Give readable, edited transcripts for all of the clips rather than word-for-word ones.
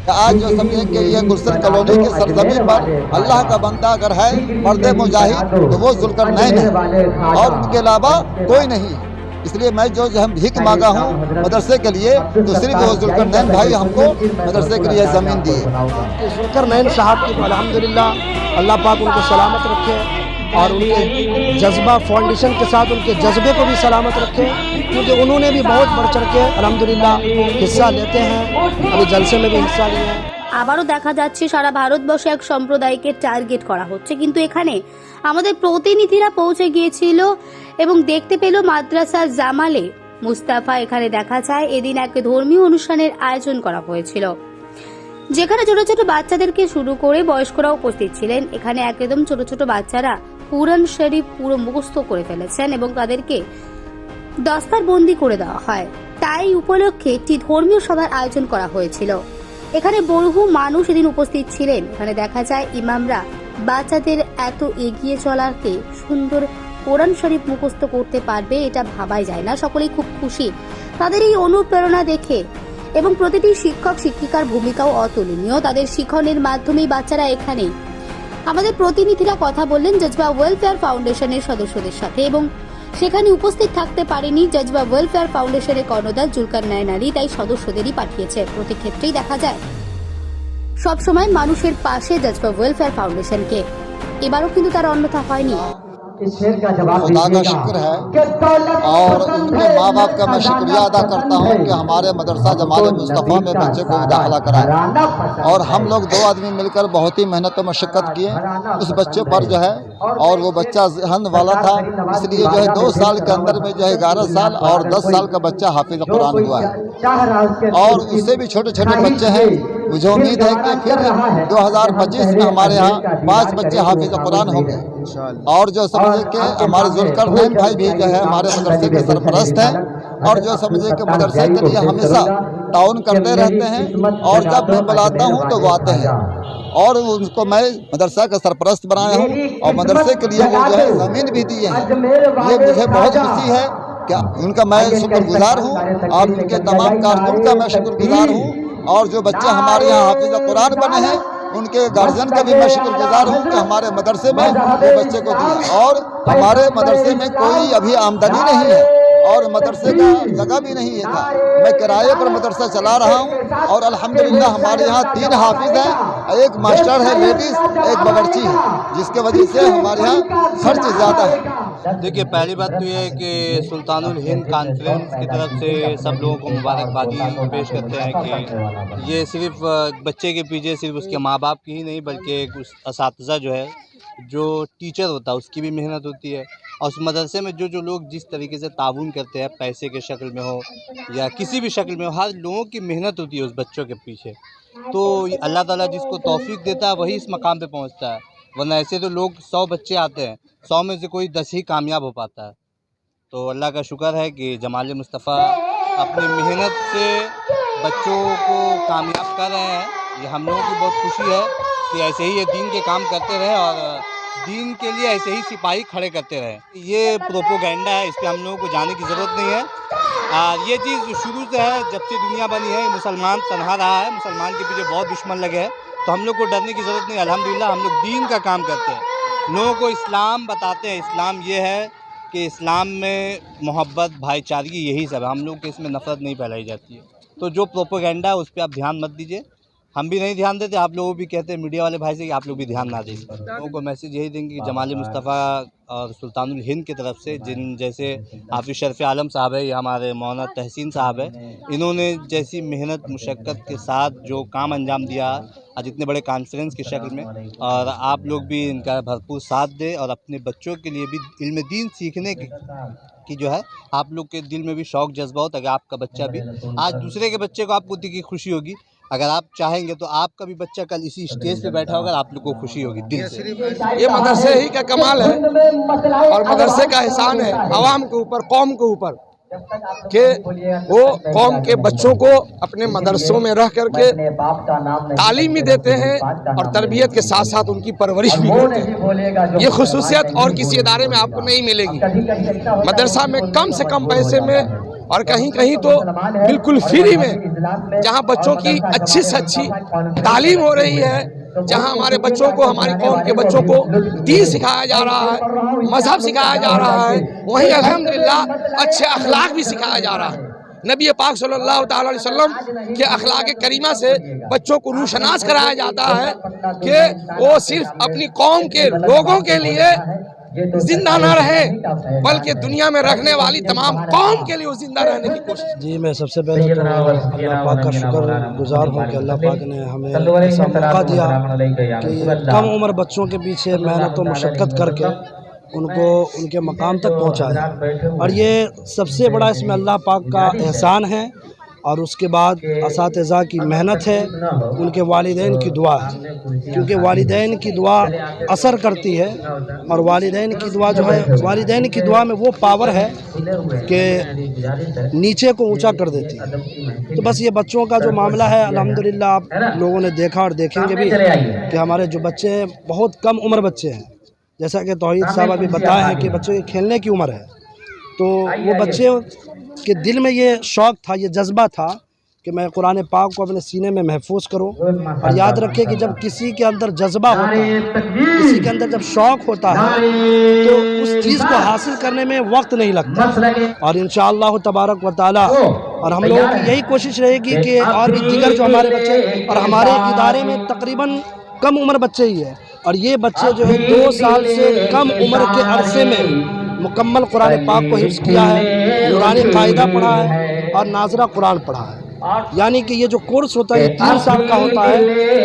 आज जो समझें कि ये गुलशन कॉलोनी की सरजमीन पर अल्लाह का बंदा अगर है मर्द मुजाहिद तो वो जुल्करनैन है और उनके अलावा कोई नहीं है। इसलिए मैं जो हम भीख मांगा हूँ मदरसे के लिए तो सिर्फ वो जुल्करनैन भाई हमको मदरसे के लिए ज़मीन दिए। जुल्करनैन साहब की अल्हम्दुलिल्लाह अल्लाह पाक उनको सलामत रखे और उनके जज्बा फाउंडेशन के साथ उनके जज्बे को भी सलामत रखे, क्योंकि उन्होंने भी बहुत बढ़ चढ़ के अल्हम्दुलिल्लाह हिस्सा लेते हैं, अभी जलसे में भी हिस्सा लिए हैं। আবারও দেখা যাচ্ছে সারা ভারতবর্ষে এক সম্প্রদায়কে টার্গেট করা হচ্ছে, কিন্তু এখানে আমাদের প্রতিনিধিরা পৌঁছে গিয়েছিল এবং দেখতে পেল মাদ্রাসা জামালে মুস্তাফা। এখানে দেখা যায় এদিন এক ধর্মীয় অনুষ্ঠানের আয়োজন করা হয়েছিল, যেখানে ছোট ছোট বাচ্চাদেরকে শুরু করে বয়স্করা উপস্থিত ছিলেন। এখানে একদম ছোট ছোট বাচ্চারা কুরআন শরীফ পুরো মুখস্থ করে ফেলেছেন এবং তাদেরকে দস্তারবন্দি করে দেওয়া হয়। তাই উপলক্ষে একটি ধর্মীয় সভার আয়োজন করা হয়েছিল। এখানে বহু মানুষ এদিন উপস্থিত ছিলেন। এখানে দেখা যায় ইমামরা বাচ্চাদের এত এগিয়ে চলাকে সুন্দর কোরআন শরীফ মুখস্থ করতে পারবে এটা ভাবাই যায় না। সকলেই খুব খুশি তাদের এই অনুপ্রেরণা দেখে এবং প্রতিটি শিক্ষক শিক্ষিকার ভূমিকাও অতুলনীয়। তাদের শিক্ষণের মাধ্যমেই বাচ্চারা এখানে আমাদের প্রতিনিধিরা কথা বললেন জজবা ওয়েলফেয়ার ফাউন্ডেশনের সদস্যদের সাথে এবং সেখানে উপস্থিত থাকতে পারেনি জজবা ওয়েলফেয়ার ফাউন্ডেশনের কর্ণধার জুলকারনাইন আলী, তাই সদস্যদেরই পাঠিয়েছে। প্রতি ক্ষেত্রেই দেখা যায় সবসময় মানুষের পাশে জজবা ওয়েলফেয়ার ফাউন্ডেশনকে, এবারও কিন্তু তার অন্যথা হয়নি। खुदा का शुक्र है और उनके माँ बाप का मैं शुक्रिया अदा करता हूँ कि हमारे मदरसा जमाल मुस्तफ़ा में बच्चे को दाखिला कराया और हम लोग दो आदमी मिलकर बहुत ही मेहनत और मशक्क़त किए उस बच्चे पर जो है। और वो बच्चा जहन वाला था, इसलिए जो है 2 साल के अंदर में जो है 11 साल और 10 साल का बच्चा हाफिज़ कुरान हुआ है और उससे भी छोटे छोटे बच्चे हैं। मुझे उम्मीद है कि फिर 2025 में हमारे यहाँ 5 बच्चे हाफिज़ कुरान होंगे। और जो समझे कि हमारे जुल्करनैन भाई भी जो है हमारे मदरसे के सरपरस्त हैं और जो समझे कि मदरसे के लिए हमेशा ताउन करते रहते हैं और जब मैं बुलाता हूँ तो वो आते हैं और उनको मैं मदरसा का सरपरस्त बनाया हूँ और मदरसे के लिए वो जो है ज़मीन भी दिए हैं। ये मुझे बहुत खुशी है कि उनका मैं शुक्रगुजार हूँ और उनके तमाम कारकुन का मैं शुक्रगुजार हूँ। और जो बच्चे हमारे यहाँ हाफिज़ कुरान बने हैं उनके गार्जियन का भी मैं शुक्रगुजार हूँ कि हमारे मदरसे में वो बच्चे को दिए। और हमारे मदरसे में कोई अभी आमदनी नहीं है और मदरसे का जगह भी नहीं है था, मैं किराए पर मदरसा चला रहा हूँ और अल्हम्दुलिल्लाह हमारे यहाँ 3 हाफिज़ हैं, एक मास्टर है लेडीज़, एक बावर्ची है, जिसके वजह से हमारे यहाँ खर्च ज़्यादा है। देखिए, पहली बात तो ये है कि सुल्तानुल हिंद कॉन्फ्रेंस की तरफ से सब लोगों को मुबारकबादी पेश करते हैं कि ये सिर्फ बच्चे के पीछे सिर्फ उसके माँ बाप की ही नहीं बल्कि एक असातिज़ा जो है, जो टीचर होता है उसकी भी मेहनत होती है और उस मदरसे में जो लोग जिस तरीके से ताउन करते हैं, पैसे के शक्ल में हो या किसी भी शक्ल में हो, हर लोगों की मेहनत होती है उस बच्चों के पीछे। तो अल्लाह ताला जिसको तौफीक देता है वही इस मकाम पे पहुंचता है, वरना ऐसे तो लोग 100 बच्चे आते हैं, 100 में से कोई 10 ही कामयाब हो पाता है। तो अल्लाह का शुक्र है कि जमाल मुस्तफ़ा अपनी मेहनत से बच्चों को कामयाब कर रहे हैं। ये हम लोगों की बहुत खुशी है कि ऐसे ही ये दीन के काम करते रहे और दीन के लिए ऐसे ही सिपाही खड़े करते रहे। ये प्रोपोगेंडा है, इस पर हम लोगों को जाने की ज़रूरत नहीं है। ये चीज़ शुरू से है, जब से दुनिया बनी है मुसलमान तन्हा रहा है, मुसलमान के पीछे बहुत दुश्मन लगे हैं, तो हम लोग को डरने की ज़रूरत नहीं। अल्हम्दुलिल्लाह हम लोग दीन का काम करते हैं, लोगों को इस्लाम बताते हैं। इस्लाम ये है कि इस्लाम में मोहब्बत, भाईचारगी, यही सब है। हम लोग के इसमें नफ़रत नहीं फैलाई जाती है। तो जो प्रोपोगेंडा है उस पर आप ध्यान मत दीजिए, हम भी नहीं ध्यान देते, आप लोग भी कहते हैं मीडिया वाले भाई से कि आप लोग भी ध्यान ना दें। लोगों को मैसेज यही देंगे कि जमाल मुस्तफ़ा और सुल्तानुल हिंद की तरफ से जिन जैसे हाफिज़ शरफ आलम साहब है या हमारे मौलाना तहसीन साहब है, इन्होंने जैसी मेहनत मुशक्क़त के साथ जो काम अंजाम दिया आज इतने बड़े कॉन्फ्रेंस की शक्ल में, और आप लोग भी इनका भरपूर साथ दें और अपने बच्चों के लिए भी इल्म दीन सीखने की जो है आप लोग के दिल में भी शौक़ जज्बा हो, ताकि आपका बच्चा भी आज दूसरे के बच्चे को आपको देखी खुशी होगी। अगर आप चाहेंगे तो आपका भी बच्चा कल इसी स्टेज पे बैठा होगा, आप लोग को खुशी होगी दिल से। ये मदरसे ही का कमाल है और मदरसे का एहसान है आवाम के ऊपर, कौम के ऊपर, कि वो कौम के बच्चों को अपने मदरसों में रह करके तालीम भी देते हैं और तरबियत के साथ साथ उनकी परवरिश भी करते हैं। ये खुसूसियत और किसी इदारे में आपको नहीं मिलेगी। मदरसा में कम से कम पैसे में और कहीं कहीं तो बिल्कुल फ्री में, जहाँ बच्चों की अच्छी से अच्छी तालीम हो रही है, जहाँ हमारे बच्चों को, हमारी कौम के बच्चों को दीन सिखाया जा रहा है, मजहब सिखाया जा रहा है, वहीं अल्हम्दुलिल्लाह अच्छे अखलाक भी सिखाया जा रहा है। नबी पाक सल्लल्लाहु अलैहि वसल्लम के अखलाक करीमा से बच्चों को रूशनास कराया जाता है कि वो सिर्फ अपनी कौम के लोगों के लिए जिंदा ना रहे, बल्कि दुनिया में रखने वाली तमाम कौम के लिए वो जिंदा रहने की कोशिश। जी, मैं सबसे पहले तो अल्लाह पाक का शुक्र गुजार हूँ कि अल्लाह पाक ने हमें ऐसा मौका दिया कि कम उम्र बच्चों के पीछे मेहनत और मशक्क़त करके उनको उनके मकाम तक पहुँचाया, और ये सबसे बड़ा इसमें अल्लाह पाक का एहसान है। और उसके बाद असातिज़ा की मेहनत है, उनके वालिदैन की दुआ है, क्योंकि वालिदैन की दुआ असर करती है, और वालिदैन की दुआ जो है, वालिदैन की दुआ में वो पावर है कि नीचे को ऊंचा कर देती है। तो बस ये बच्चों का जो मामला है, अल्हम्दुलिल्लाह आप लोगों ने देखा और देखेंगे भी कि हमारे जो बच्चे हैं बहुत कम उम्र बच्चे हैं, जैसा कि तौहीद साहब अभी बताए हैं कि बच्चे खेलने की उम्र है। तो वो बच्चे के दिल में ये शौक़ था, ये जज्बा था कि मैं कुरान पाक को अपने सीने में महफूज करूं। और याद रखें कि जब किसी के अंदर जज्बा होता है, किसी के अंदर जब शौक़ होता है, तो उस चीज़ को हासिल करने में वक्त नहीं लगता। और इंशाअल्लाह तबारक व तआला और हम लोगों की यही कोशिश रहेगी कि और भी दीगर जो हमारे बच्चे, और हमारे इदारे में तकरीबन कम उम्र बच्चे ही है, और ये बच्चे जो है 2 साल से कम उम्र के अरसे में मुकम्मल कुरान पाक को हिफ्ज़ किया है, नूरानी कायदा पढ़ा है और नाज़रा कुरान पढ़ा है। यानी कि ये जो कोर्स होता है ये 3 साल का होता है,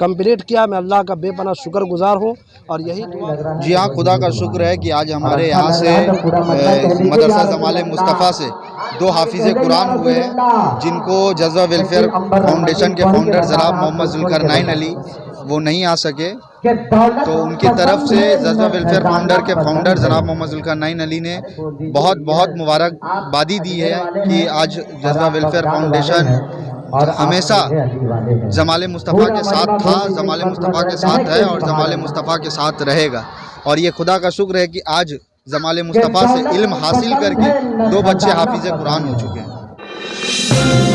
कंप्लीट किया। मैं अल्लाह का बेपनाह शुक्रगुजार हूँ। और यही जी हाँ, खुदा का शुक्र है कि आज हमारे यहाँ से मदरसा जमाले मुस्तफ़ा से 2 हाफिज़ कुरान हुए हैं, जिनको जज़्बा वेलफेयर फाउंडेशन के फाउंडर जनाब मोहम्मद ज़ुल्करनैन अली वो नहीं आ सके, तो उनकी तरफ से जज़्बा वेलफेयर फाउंडर के फाउंडर जनाब मोहम्मद ज़ुल्करनैन अली ने बहुत बहुत मुबारकबादी दी है कि आज जज़्बा वेलफेयर फाउंडेशन हमेशा जमाले मुस्तफ़ा के साथ था, जमाले मुस्तफ़ा के साथ है और जमाले मुस्तफ़ा के साथ रहेगा। और ये खुदा का शुक्र है कि आज जमाले मुस्तफ़ा से इल्म हासिल करके 2 बच्चे हाफिज़ कुरान हो चुके हैं।